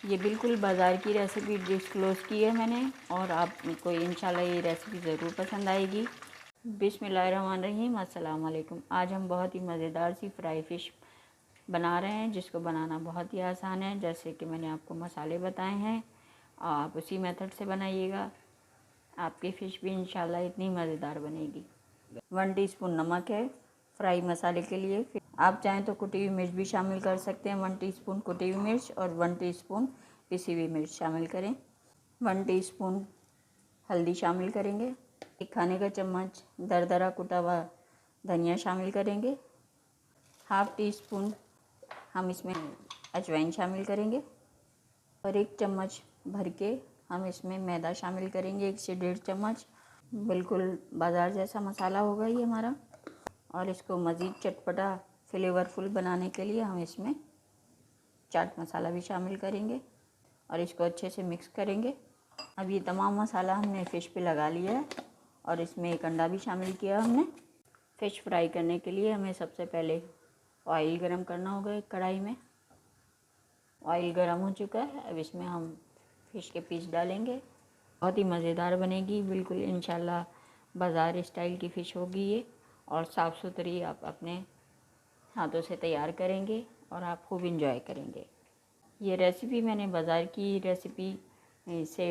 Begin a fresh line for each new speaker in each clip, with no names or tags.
ये बिल्कुल बाज़ार की रेसिपी डिस्क्लोज़ की है मैंने, और आपको इंशाल्लाह ये रेसिपी ज़रूर पसंद आएगी। बिस्मिल्लाहिर्रहमानिर्रहीम, अस्सलाम वालेकुम। आज हम बहुत ही मज़ेदार सी फ्राई फ़िश बना रहे हैं, जिसको बनाना बहुत ही आसान है। जैसे कि मैंने आपको मसाले बताए हैं, आप उसी मेथड से बनाइएगा, आपकी फ़िश भी इंशाल्लाह इतनी मज़ेदार बनेगी। 1 टीस्पून नमक है फ्राई मसाले के लिए। आप चाहें तो कुटी हुई मिर्च भी शामिल कर सकते हैं। 1 टीस्पून कुटी हुई मिर्च और 1 टीस्पून पिसी हुई मिर्च शामिल करें। 1 टीस्पून हल्दी शामिल करेंगे। 1 खाने का चम्मच दरदरा कुटा हुआ धनिया शामिल करेंगे। हाफ़ टी स्पून हम इसमें अजवाइन शामिल करेंगे, और 1 चम्मच भर के हम इसमें मैदा शामिल करेंगे, 1 से 1.5 चम्मच। बिल्कुल बाज़ार जैसा मसाला होगा ये हमारा। और इसको मज़ीद चटपटा फ्लेवरफुल बनाने के लिए हम इसमें चाट मसाला भी शामिल करेंगे, और इसको अच्छे से मिक्स करेंगे। अब ये तमाम मसाला हमने फ़िश पे लगा लिया है, और इसमें 1 अंडा भी शामिल किया हमने। फ़िश फ्राई करने के लिए हमें सबसे पहले ऑयल गरम करना होगा। एक कढ़ाई में ऑयल गरम हो चुका है, अब इसमें हम फ़िश के पीस डालेंगे। बहुत ही मज़ेदार बनेगी, बिल्कुल इंशाल्लाह बाज़ार स्टाइल की फ़िश होगी ये, और साफ़ सुथरी आप अपने हाथों से तैयार करेंगे और आप खूब इंजॉय करेंगे। ये रेसिपी मैंने बाज़ार की रेसिपी से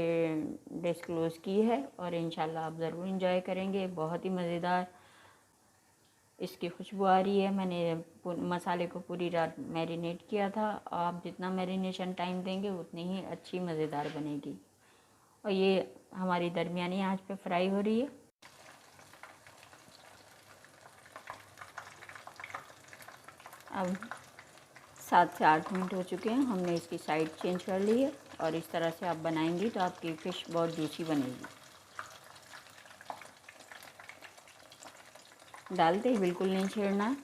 डिस्क्लोज़ की है, और इंशाल्लाह आप ज़रूर इंजॉय करेंगे। बहुत ही मज़ेदार इसकी खुशबू आ रही है। मैंने मसाले को पूरी रात मैरिनेट किया था। आप जितना मैरिनेशन टाइम देंगे उतनी ही अच्छी मज़ेदार बनेगी। और ये हमारी दरमियानी आंच पे फ्राई हो रही है। अब 7 से 8 मिनट हो चुके हैं, हमने इसकी साइड चेंज कर ली है, और इस तरह से आप बनाएंगी तो आपकी फ़िश बहुत जूसी बनेगी। डालते ही बिल्कुल नहीं छेड़ना है,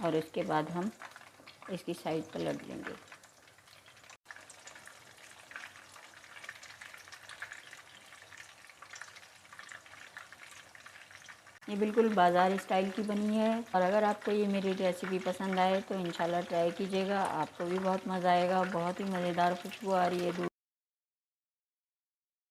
और उसके बाद हम इसकी साइड पलट लेंगे। ये बिल्कुल बाज़ार स्टाइल की बनी है, और अगर आपको ये मेरी रेसिपी पसंद आए तो इंशाल्लाह ट्राई कीजिएगा, आपको भी बहुत मज़ा आएगा। बहुत ही मज़ेदार खुशबू आ रही है।